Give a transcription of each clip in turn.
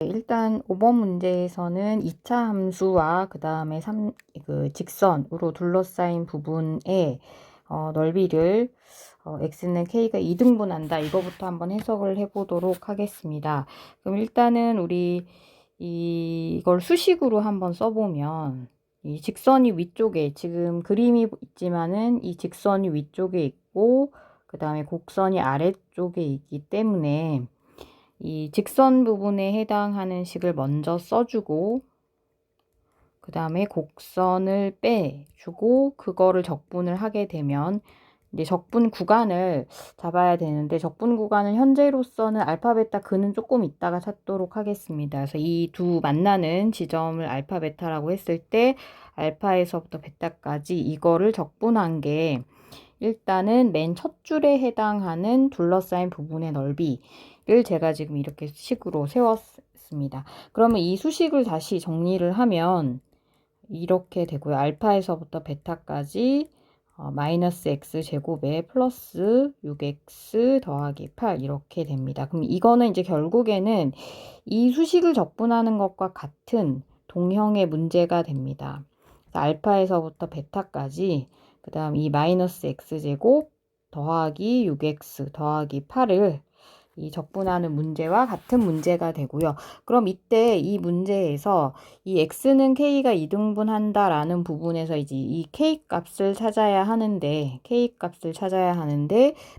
일단 5번 문제에서는 2차 함수와 그 다음에 직선으로 둘러싸인 부분의 넓이를 x는 k가 2등분한다. 이거부터 한번 해석을 해보도록 하겠습니다. 그럼 일단은 우리 이걸 수식으로 한번 써보면 이 직선이 위쪽에 지금 그림이 있지만은 이 직선이 위쪽에 있고 그 다음에 곡선이 아래쪽에 있기 때문에 이 직선 부분에 해당하는 식을 먼저 써주고 그 다음에 곡선을 빼주고 그거를 적분을 하게 되면 이제 적분 구간을 잡아야 되는데 적분 구간은 현재로서는 알파 베타 근은 조금 있다가 찾도록 하겠습니다. 그래서 이 두 만나는 지점을 알파 베타라고 했을 때 알파에서부터 베타까지 이거를 적분한 게 일단은 맨 첫 줄에 해당하는 둘러싸인 부분의 넓이를 제가 지금 이렇게 식으로 세웠습니다. 그러면 이 수식을 다시 정리를 하면 이렇게 되고요. 알파에서부터 베타까지 마이너스 x 제곱에 플러스 6x 더하기 8 이렇게 됩니다. 그럼 이거는 이제 결국에는 이 수식을 적분하는 것과 같은 동형의 문제가 됩니다. 알파에서부터 베타까지 그 다음 이 마이너스 x제곱 더하기 6x 더하기 8을 이 적분하는 문제와 같은 문제가 되고요. 그럼 이때 이 문제에서 이 x는 k가 2등분한다 라는 부분에서 이제 이 k 값을 찾아야 하는데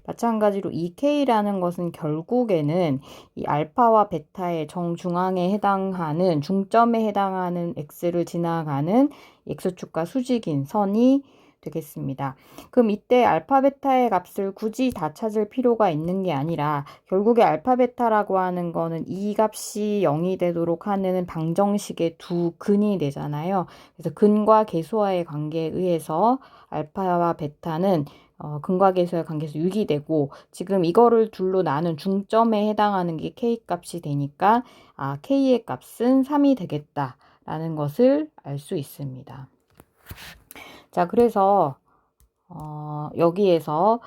마찬가지로 이 k라는 것은 결국에는 이 알파와 베타의 정중앙에 해당하는 중점에 해당하는 x를 지나가는 x축과 수직인 선이 되겠습니다. 그럼 이때 알파 베타의 값을 굳이 다 찾을 필요가 있는 게 아니라 결국에 알파 베타라고 하는 거는 이 값이 0이 되도록 하는 방정식의 두 근이 되잖아요. 그래서 근과 계수와의 관계에 의해서 알파와 베타는 근과 계수의 관계에서 6이 되고 지금 이거를 둘로 나눈 중점에 해당하는 게 k 값이 되니까 k의 값은 3이 되겠다라는 것을 알 수 있습니다. 자, 그래서 여기에서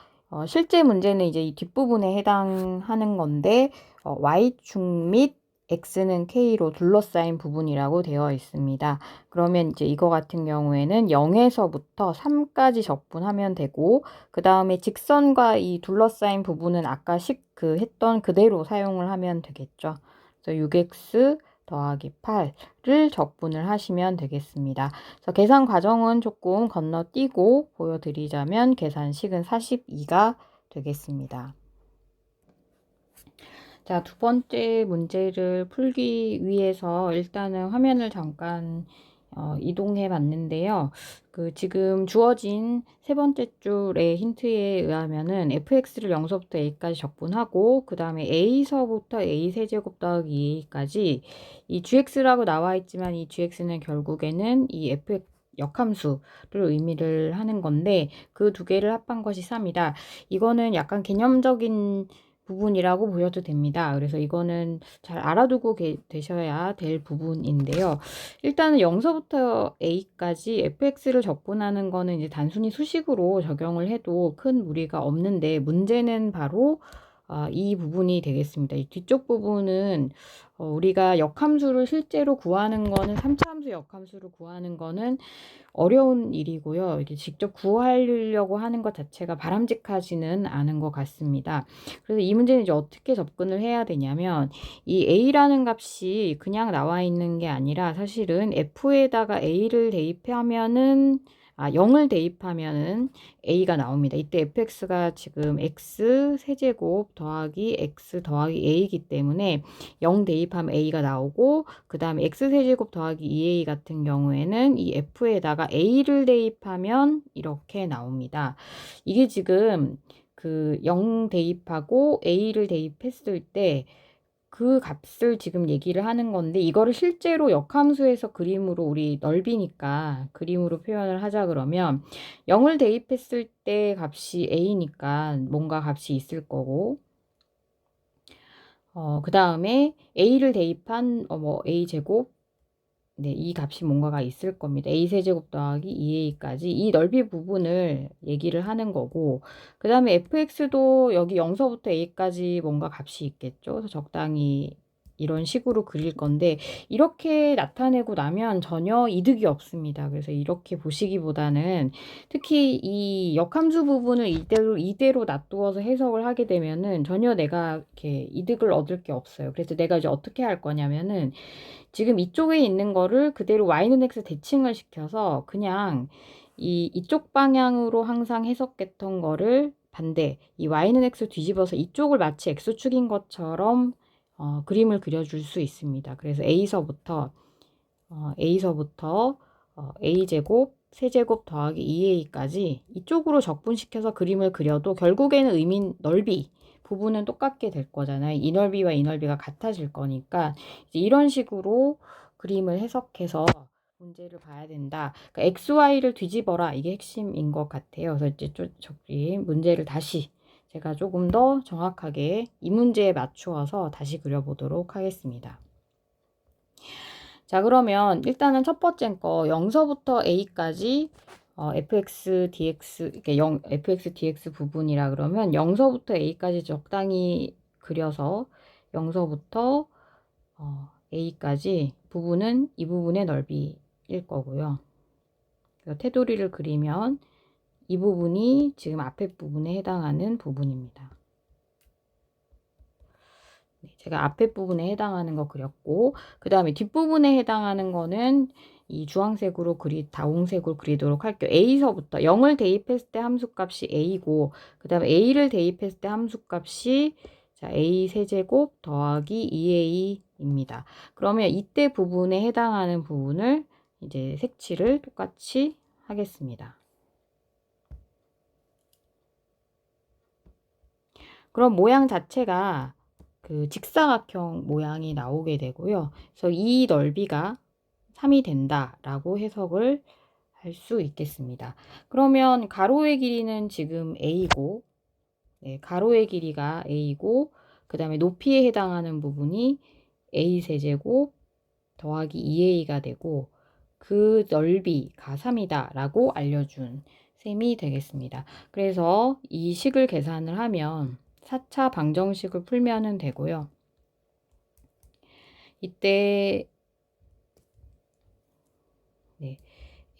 실제 문제는 이제 이 뒷부분에 해당하는 건데 y축 및 x는 k로 둘러싸인 부분이라고 되어 있습니다. 그러면 이제 이거 같은 경우에는 0에서부터 3까지 적분하면 되고 그 다음에 직선과 이 둘러싸인 부분은 아까 했던 그대로 사용을 하면 되겠죠. 그래서 6x 더하기 8을 적분을 하시면 되겠습니다. 그래서 계산 과정은 조금 건너뛰고 보여드리자면 계산식은 42가 되겠습니다. 자, 두 번째 문제를 풀기 위해서 일단은 화면을 잠깐 이동해 봤는데요. 지금 주어진 세 번째 줄의 힌트에 의하면은 fx를 0서부터 a까지 적분하고 그 다음에 a서부터 a 세제곱 더하기 2a까지 이 gx라고 나와 있지만 이 gx는 결국에는 이 fx 역함수를 의미를 하는 건데 그 두 개를 합한 것이 3이다. 이거는 약간 개념적인 부분이라고 보셔도 됩니다. 그래서 이거는 잘 알아두고 되셔야 될 부분인데요. 일단은 0서부터 a까지 fx를 적분하는 거는 이제 단순히 수식으로 적용을 해도 큰 무리가 없는데 문제는 바로 이 부분이 되겠습니다. 이 뒤쪽 부분은 우리가 역함수를 실제로 구하는 거는 3차 함수 역함수를 구하는 거는 어려운 일이고요. 이게 직접 구하려고 하는 것 자체가 바람직하지는 않은 것 같습니다. 그래서 이 문제는 이제 어떻게 접근을 해야 되냐면 이 a라는 값이 그냥 나와 있는 게 아니라 사실은 f에다가 a를 대입하면은 0을 대입하면은 a가 나옵니다. 이때 fx가 지금 x 세제곱 더하기 x 더하기 a이기 때문에 0 대입하면 a가 나오고 그 다음에 x 세제곱 더하기 2a 같은 경우에는 이 f에다가 a를 대입하면 이렇게 나옵니다. 이게 지금 0 대입하고 a를 대입했을 때 그 값을 지금 얘기를 하는 건데 이거를 실제로 역함수에서 그림으로 우리 넓이니까 그림으로 표현을 하자 그러면 0을 대입했을 때 값이 a니까 뭔가 값이 있을 거고 그 다음에 a를 대입한 a제곱 네, 이 값이 뭔가가 있을 겁니다. a 세제곱 더하기 2a까지 이 넓이 부분을 얘기를 하는 거고 그 다음에 fx도 여기 0서부터 a까지 뭔가 값이 있겠죠. 그래서 적당히 이런 식으로 그릴 건데 이렇게 나타내고 나면 전혀 이득이 없습니다. 그래서 이렇게 보시기보다는 특히 이 역함수 부분을 이대로 놔두어서 해석을 하게 되면은 전혀 내가 이렇게 이득을 얻을 게 없어요. 그래서 내가 이제 어떻게 할 거냐면은 지금 이쪽에 있는 거를 그대로 y는 x 대칭을 시켜서 그냥 이쪽 방향으로 항상 해석했던 거를 반대, 이 y는 x 뒤집어서 이쪽을 마치 x축인 것처럼 그림을 그려줄 수 있습니다. 그래서 A서부터 A제곱, 세제곱 더하기 2A까지 이쪽으로 적분시켜서 그림을 그려도 결국에는 넓이 부분은 똑같게 될 거잖아요. 이 넓이와 이 넓이가 같아질 거니까 이제 이런 식으로 그림을 해석해서 문제를 봐야 된다. 그러니까 XY를 뒤집어라. 이게 핵심인 것 같아요. 그래서 이제 저기 문제를 다시 제가 조금 더 정확하게 이 문제에 맞추어서 다시 그려보도록 하겠습니다. 자, 그러면 일단은 첫 번째 거 0서부터 a까지 fx dx 이렇게 fx dx 부분이라 그러면 0서부터 a까지 적당히 그려서 0서부터 a까지 부분은 이 부분의 넓이일 거고요. 테두리를 그리면 이 부분이 지금 앞에 부분에 해당하는 부분입니다. 제가 앞에 부분에 해당하는 거 그렸고 그 다음에 뒷부분에 해당하는 거는 이 주황색으로 다홍색으로 그리도록 할게요. A서부터 0을 대입했을 때 함수값이 A고 그 다음에 A를 대입했을 때 함수값이 자, A 세제곱 더하기 2A입니다. 그러면 이때 부분에 해당하는 부분을 이제 색칠을 똑같이 하겠습니다. 그럼 모양 자체가 그 직사각형 모양이 나오게 되고요. 그래서 이 넓이가 3이 된다라고 해석을 할 수 있겠습니다. 그러면 가로의 길이는 지금 A고, 가로의 길이가 A고, 그 다음에 높이에 해당하는 부분이 A 세제곱 더하기 2A가 되고, 그 넓이가 3이다 라고 알려준 셈이 되겠습니다. 그래서 이 식을 계산을 하면 4차 방정식을 풀면 되고요. 이때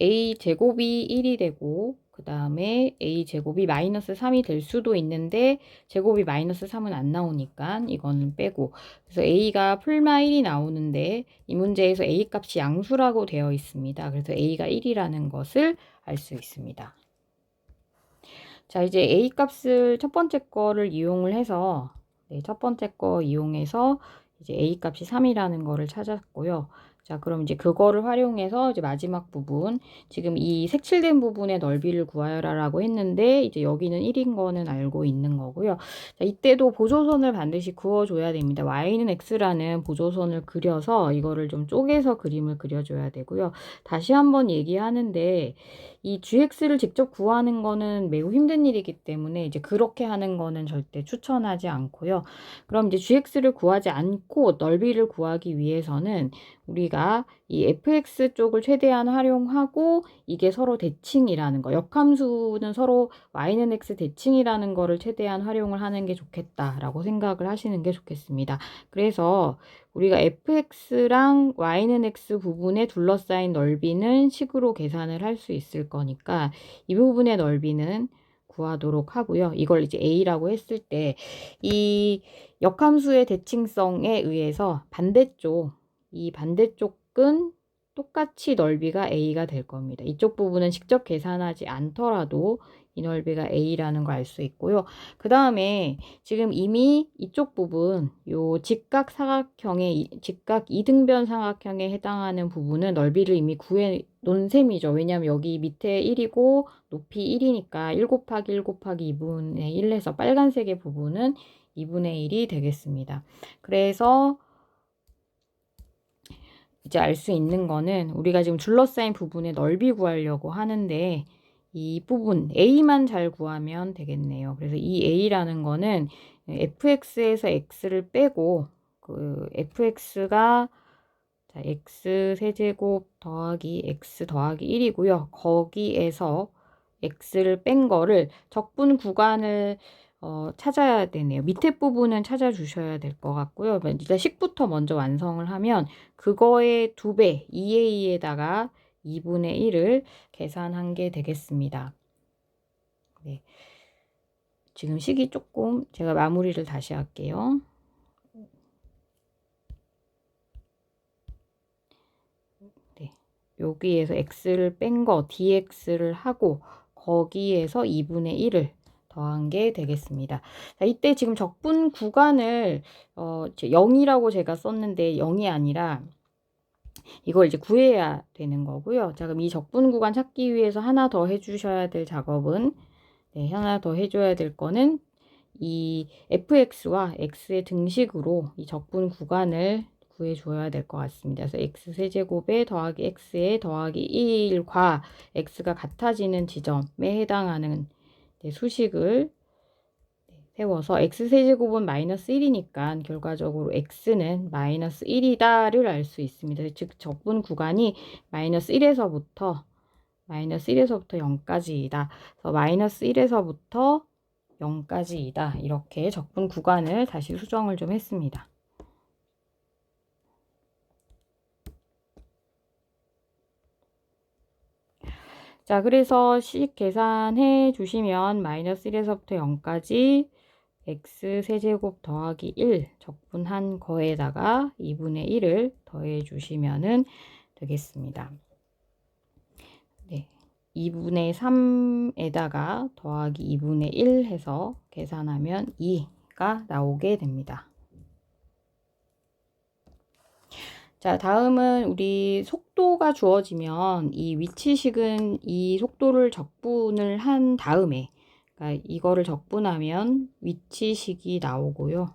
a제곱이 1이 되고 그 다음에 a제곱이 마이너스 3이 될 수도 있는데 제곱이 마이너스 3은 안 나오니까 이거는 빼고 그래서 a가 풀마 1이 나오는데 이 문제에서 a 값이 양수라고 되어 있습니다. 그래서 a가 1이라는 것을 알 수 있습니다. 자, 이제 a 값을 첫 번째 거를 이용을 해서 첫 번째 거 이용해서 이제 a 값이 3이라는 거를 찾았고요. 자, 그럼 이제 그거를 활용해서 이제 마지막 부분, 지금 이 색칠된 부분의 넓이를 구하라라고 했는데, 이제 여기는 1인 거는 알고 있는 거고요. 자, 이때도 보조선을 반드시 그어줘야 됩니다. y는 x라는 보조선을 그려서 이거를 좀 쪼개서 그림을 그려줘야 되고요. 다시 한번 얘기하는데, 이 gx를 직접 구하는 거는 매우 힘든 일이기 때문에 이제 그렇게 하는 거는 절대 추천하지 않고요. 그럼 이제 gx를 구하지 않고 넓이를 구하기 위해서는 우리가 이 fx 쪽을 최대한 활용하고 이게 서로 대칭이라는 거, 역함수는 서로 y는 x 대칭이라는 거를 최대한 활용을 하는 게 좋겠다라고 생각을 하시는 게 좋겠습니다. 그래서 우리가 fx랑 y는 x 부분에 둘러싸인 넓이는 식으로 계산을 할 수 있을 거니까 이 부분의 넓이는 구하도록 하고요. 이걸 이제 a라고 했을 때 이 역함수의 대칭성에 의해서 이 반대쪽은 똑같이 넓이가 a가 될 겁니다. 이쪽 부분은 직접 계산하지 않더라도 이 넓이가 a라는 걸 알 수 있고요. 그 다음에 지금 이미 이쪽 부분, 요 직각 이등변 사각형에 해당하는 부분은 넓이를 이미 구해 놓은 셈이죠. 왜냐하면 여기 밑에 1이고 높이 1이니까 1 곱하기 1 곱하기 2분의 1에서 빨간색의 부분은 2분의 1이 되겠습니다. 그래서 이제 알 수 있는 거는 우리가 지금 둘러싸인 부분의 넓이 구하려고 하는데 이 부분 A만 잘 구하면 되겠네요. 그래서 이 A라는 거는 fx에서 x를 빼고 그 fx가 자, x 세제곱 더하기 x 더하기 1이고요. 거기에서 x를 뺀 거를 적분 구간을 찾아야 되네요. 밑에 부분은 찾아주셔야 될 것 같고요. 일단 식부터 먼저 완성을 하면 그거의 2배, 2a에다가 2분의 1을 계산한 게 되겠습니다. 네. 지금 식이 조금 제가 마무리를 다시 할게요. 네. 여기에서 x를 뺀 거 dx를 하고 거기에서 2분의 1을 더한 게 되겠습니다. 자, 이때 지금 적분 구간을 0이라고 제가 썼는데 0이 아니라 이걸 이제 구해야 되는 거고요. 자, 그럼 이 적분 구간 찾기 위해서 하나 더 해주셔야 될 작업은 하나 더 해줘야 될 거는 이 fx와 x의 등식으로 이 적분 구간을 구해줘야 될 것 같습니다. 그래서 x세제곱에 더하기 x에 더하기 1과 x가 같아지는 지점에 해당하는 수식을 세워서 x세제곱은 마이너스 1이니까 결과적으로 x는 마이너스 1이다를 알 수 있습니다. 즉 적분 구간이 마이너스 1에서부터 0까지이다. 그래서 마이너스 1에서부터 0까지이다. 이렇게 적분 구간을 다시 수정을 좀 했습니다. 자, 그래서 식 계산해 주시면 마이너스 1에서부터 0까지 x세제곱 더하기 1 적분한 거에다가 2분의 1을 더해 주시면 되겠습니다. 네, 2분의 3에다가 더하기 2분의 1 해서 계산하면 2가 나오게 됩니다. 자, 다음은 우리 속도가 주어지면 이 위치식은 이 속도를 적분을 한 다음에, 그러니까 이거를 적분하면 위치식이 나오고요.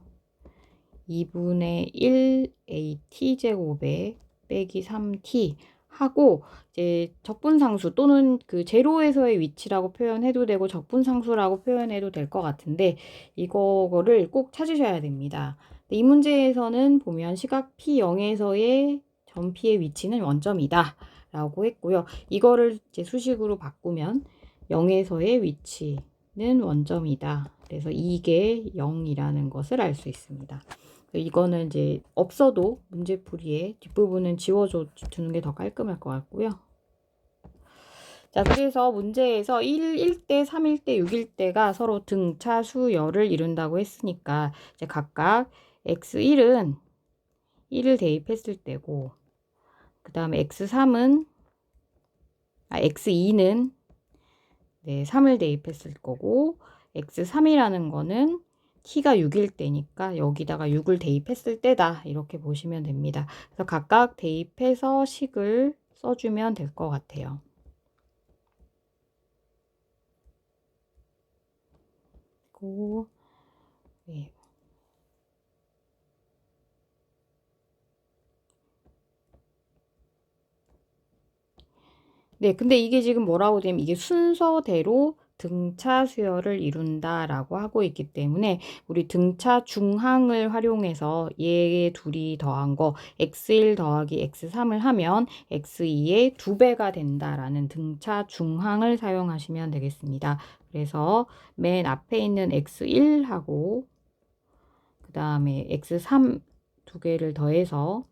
2분의 1 at제곱에 빼기 3t 하고 이제 적분상수 또는 그 제로에서의 위치라고 표현해도 되고 적분상수라고 표현해도 될 것 같은데 이거를 꼭 찾으셔야 됩니다. 이 문제에서는 보면 시각 P0에서의 점 P의 위치는 원점이다 라고 했고요. 이거를 이제 수식으로 바꾸면 0에서의 위치는 원점이다. 그래서 이게 0이라는 것을 알 수 있습니다. 이거는 이제 없어도 문제풀이에 뒷부분은 지워줘 주는 게 더 깔끔할 것 같고요. 자, 그래서 문제에서 1대, 3대, 6일대가 서로 등차 수열을 이룬다고 했으니까 이제 각각 x1은 1을 대입했을 때고 그 다음에 x2는 3을 대입했을 거고 x3이라는 거는 t가 6일 때니까 여기다가 6을 대입했을 때다 이렇게 보시면 됩니다. 그래서 각각 대입해서 식을 써주면 될 것 같아요. 그리고 네. 네, 근데 이게 지금 뭐라고 되면 이게 순서대로 등차 수열을 이룬다라고 하고 있기 때문에 우리 등차 중항을 활용해서 얘 둘이 더한 거 x1 더하기 x3을 하면 x2의 2배가 된다라는 등차 중항을 사용하시면 되겠습니다. 그래서 맨 앞에 있는 x1하고 그 다음에 x3 두 개를 더해서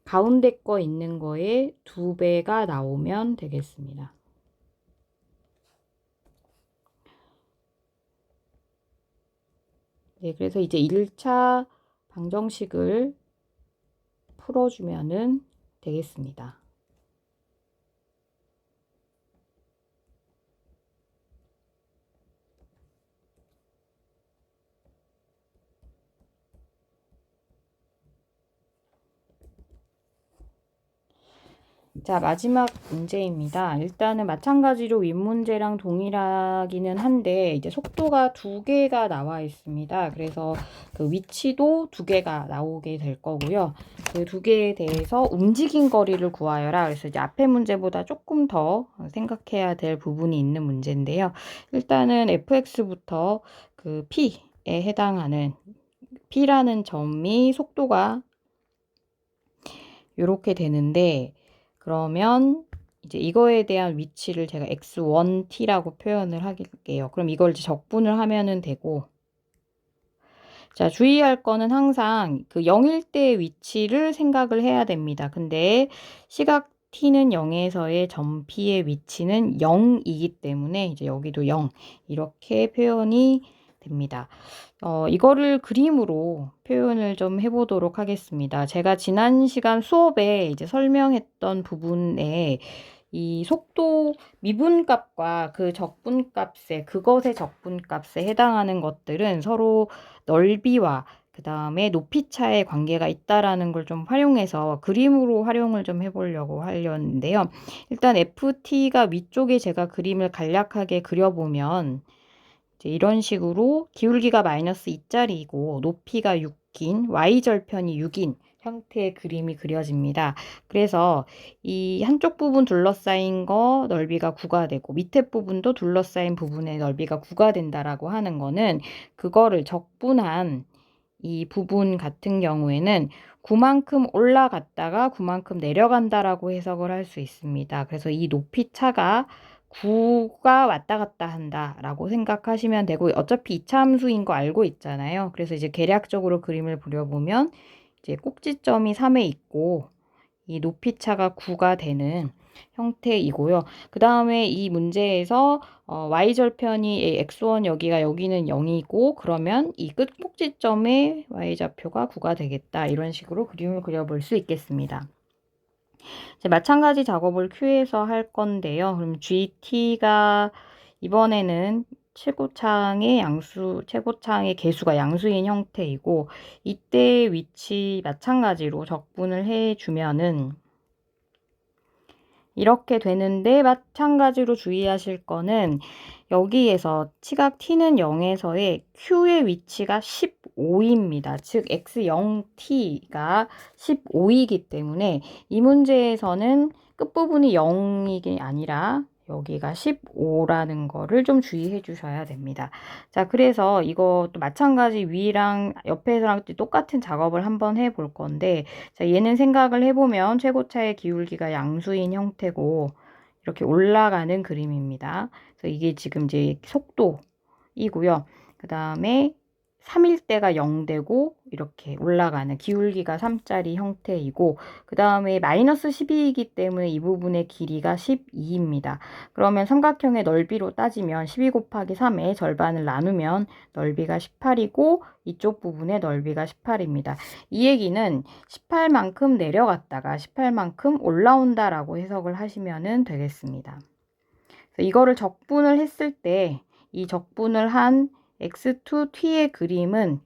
가운데 거 있는 거에 2배가 나오면 되겠습니다. 네, 그래서 이제 1차 방정식을 풀어주면 되겠습니다. 자, 마지막 문제입니다. 일단은 마찬가지로 윗문제랑 동일하기는 한데 이제 속도가 2개가 나와 있습니다. 그래서 그 위치도 2개가 나오게 될 거고요. 그 2개에 대해서 움직인 거리를 구하여라. 그래서 이제 앞에 문제보다 조금 더 생각해야 될 부분이 있는 문제인데요. 일단은 fx부터 그 p에 해당하는 p라는 점이 속도가 이렇게 되는데 그러면 이제 이거에 대한 위치를 제가 x1t라고 표현을 할게요. 그럼 이걸 이제 적분을 하면은 되고, 자, 주의할 거는 항상 그 0일 때의 위치를 생각을 해야 됩니다. 근데 시각 t는 0에서의 점 p의 위치는 0이기 때문에 이제 여기도 0 이렇게 표현이 됩니다. 이거를 그림으로 표현을 좀 해보도록 하겠습니다. 제가 지난 시간 수업에 이제 설명했던 부분에 이 속도 미분값과 그 적분값에 그것의 적분값에 해당하는 것들은 서로 넓이와 그 다음에 높이 차의 관계가 있다라는 걸 좀 활용해서 그림으로 활용을 좀 해보려고 하려는데요. 일단 FT가 위쪽에 제가 그림을 간략하게 그려보면 이제 이런 식으로 기울기가 마이너스 2짜리이고 높이가 6인 y절편이 6인 형태의 그림이 그려집니다. 그래서 이 한쪽 부분 둘러싸인 거 넓이가 9가 되고 밑에 부분도 둘러싸인 부분의 넓이가 9가 된다라고 하는 거는 그거를 적분한 이 부분 같은 경우에는 9만큼 올라갔다가 9만큼 내려간다라고 해석을 할 수 있습니다. 그래서 이 높이 차가 9가 왔다 갔다 한다라고 생각하시면 되고, 어차피 이차함수인 거 알고 있잖아요. 그래서 이제 계략적으로 그림을 그려보면 이제 꼭지점이 3에 있고 이 높이 차가 9가 되는 형태이고요. 그 다음에 이 문제에서 y절편이 x1 여기는 0이고 그러면 이 끝 꼭지점의 y좌표가 9가 되겠다. 이런 식으로 그림을 그려볼 수 있겠습니다. 이제 마찬가지 작업을 Q에서 할 건데요. 그럼 GT가 이번에는 최고창의 개수가 양수인 형태이고 이때 위치 마찬가지로 적분을 해주면은 이렇게 되는데, 마찬가지로 주의하실 거는 여기에서 시각 t는 0에서의 q의 위치가 15입니다. 즉 x0t가 15이기 때문에 이 문제에서는 끝부분이 0이게 아니라 여기가 15라는 거를 좀 주의해 주셔야 됩니다. 자, 그래서 이것도 마찬가지 위랑 옆에랑 똑같은 작업을 한번 해볼 건데, 자, 얘는 생각을 해보면 최고차의 기울기가 양수인 형태고 이렇게 올라가는 그림입니다. 그래서 이게 지금 이제 속도이고요. 그 다음에 3일 때가 0되고 이렇게 올라가는 기울기가 3짜리 형태이고 그 다음에 마이너스 12이기 때문에 이 부분의 길이가 12입니다. 그러면 삼각형의 넓이로 따지면 12 곱하기 3의 절반을 나누면 넓이가 18이고 이쪽 부분의 넓이가 18입니다. 이 얘기는 18만큼 내려갔다가 18만큼 올라온다라고 해석을 하시면 되겠습니다. 이거를 적분을 했을 때 이 적분을 한 x2t의 그림은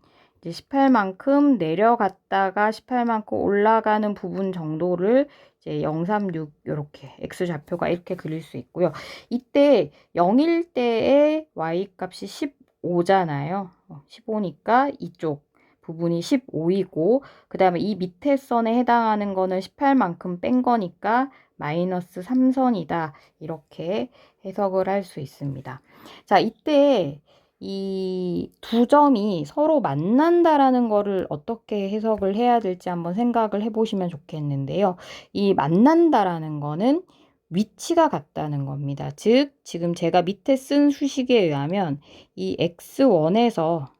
이제 18만큼 내려갔다가 18만큼 올라가는 부분 정도를 이제 036 이렇게 x좌표가 이렇게 그릴 수 있고요. 이때 0일 때의 y 값이 15잖아요. 15니까 이쪽 부분이 15이고 그 다음에 이 밑에 선에 해당하는 거는 18만큼 뺀 거니까 마이너스 3선이다. 이렇게 해석을 할 수 있습니다. 자, 이때 이 두 점이 서로 만난다라는 거를 어떻게 해석을 해야 될지 한번 생각을 해보시면 좋겠는데요. 이 만난다라는 거는 위치가 같다는 겁니다. 즉, 지금 제가 밑에 쓴 수식에 의하면 이 x1에서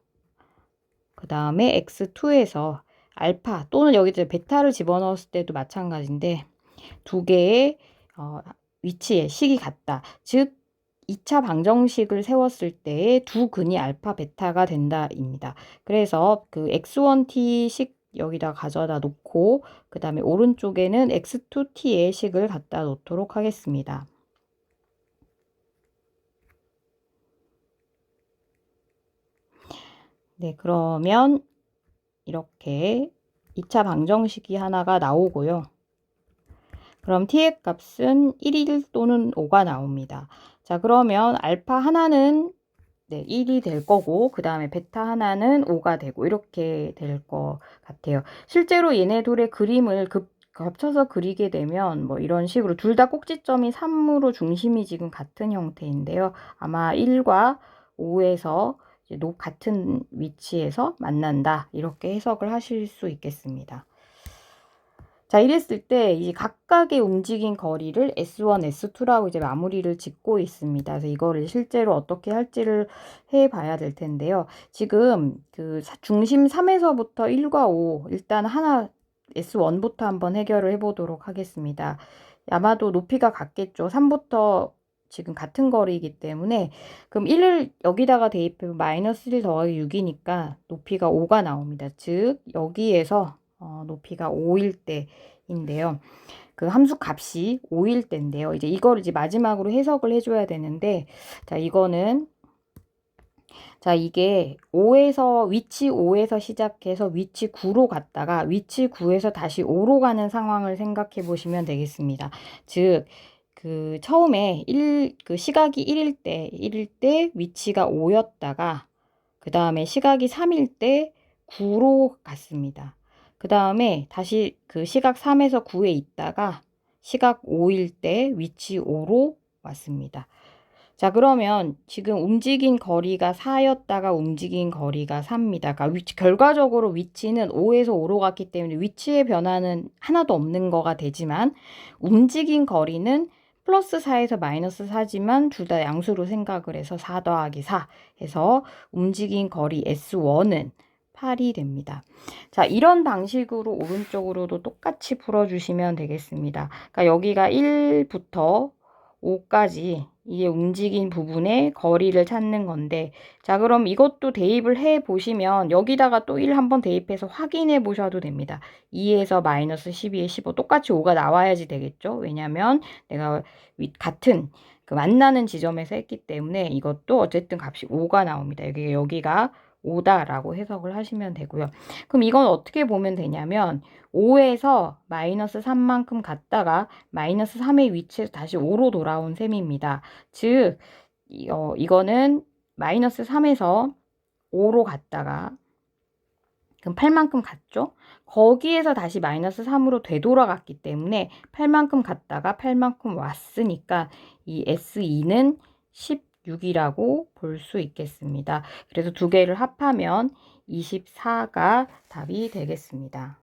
그 다음에 x2에서 알파 또는 여기 베타를 집어넣었을 때도 마찬가지인데 두 개의 위치의 식이 같다. 즉 2차 방정식을 세웠을 때 두 근이 알파 베타가 된다입니다. 그래서 그 x1t 식 여기다 가져다 놓고 그 다음에 오른쪽에는 x2t의 식을 갖다 놓도록 하겠습니다. 네, 그러면 이렇게 2차 방정식이 하나가 나오고요. 그럼 t의 값은 1 또는 5가 나옵니다. 자, 그러면 알파 하나는 1이 될 거고 그 다음에 베타 하나는 5가 되고 이렇게 될 것 같아요. 실제로 얘네 둘의 그림을 겹쳐서 그리게 되면 뭐 이런 식으로 둘 다 꼭지점이 3으로 중심이 지금 같은 형태인데요. 아마 1과 5에서 이제 같은 위치에서 만난다 이렇게 해석을 하실 수 있겠습니다. 자, 이랬을 때 이제 각각의 움직인 거리를 S1, S2라고 이제 마무리를 짓고 있습니다. 그래서 이거를 실제로 어떻게 할지를 해 봐야 될 텐데요. 지금 그 중심 3에서부터 1과 5 일단 하나 S1부터 한번 해결을 해 보도록 하겠습니다. 아마도 높이가 같겠죠. 3부터 지금 같은 거리이기 때문에 그럼 1을 여기다가 대입하면 마이너스 1 더하기 6이니까 높이가 5가 나옵니다. 즉 여기에서 높이가 5일 때인데요. 그 함수 값이 5일 때인데요. 이제 이거를 이제 마지막으로 해석을 해줘야 되는데, 자, 이거는, 자, 이게 5에서, 위치 5에서 시작해서 위치 9로 갔다가 위치 9에서 다시 5로 가는 상황을 생각해 보시면 되겠습니다. 즉, 그 처음에 그 시각이 1일 때 위치가 5였다가, 그 다음에 시각이 3일 때 9로 갔습니다. 그 다음에 다시 그 시각 3에서 9에 있다가 시각 5일 때 위치 5로 왔습니다. 자, 그러면 지금 움직인 거리가 4였다가 움직인 거리가 4입니다. 그러니까 결과적으로 위치는 5에서 5로 갔기 때문에 위치의 변화는 하나도 없는 거가 되지만 움직인 거리는 플러스 4에서 마이너스 4지만 둘 다 양수로 생각을 해서 4 더하기 4 해서 움직인 거리 S1은 8이 됩니다. 자, 이런 방식으로 오른쪽으로도 똑같이 풀어주시면 되겠습니다. 그러니까 여기가 1부터 5까지 이게 움직인 부분의 거리를 찾는 건데, 자, 그럼 이것도 대입을 해 보시면 여기다가 또 1 한번 대입해서 확인해 보셔도 됩니다. 2에서 마이너스 12에 15 똑같이 5가 나와야지 되겠죠. 왜냐면 내가 같은 그 만나는 지점에서 했기 때문에 이것도 어쨌든 값이 5가 나옵니다. 여기가 5다라고 해석을 하시면 되고요. 그럼 이건 어떻게 보면 되냐면 5에서 마이너스 3만큼 갔다가 마이너스 3의 위치에서 다시 5로 돌아온 셈입니다. 즉 이거는 마이너스 3에서 5로 갔다가 그럼 8만큼 갔죠? 거기에서 다시 마이너스 3으로 되돌아갔기 때문에 8만큼 갔다가 8만큼 왔으니까 이 S2는 16이라고 볼 수 있겠습니다. 그래서 두 개를 합하면 24가 답이 되겠습니다.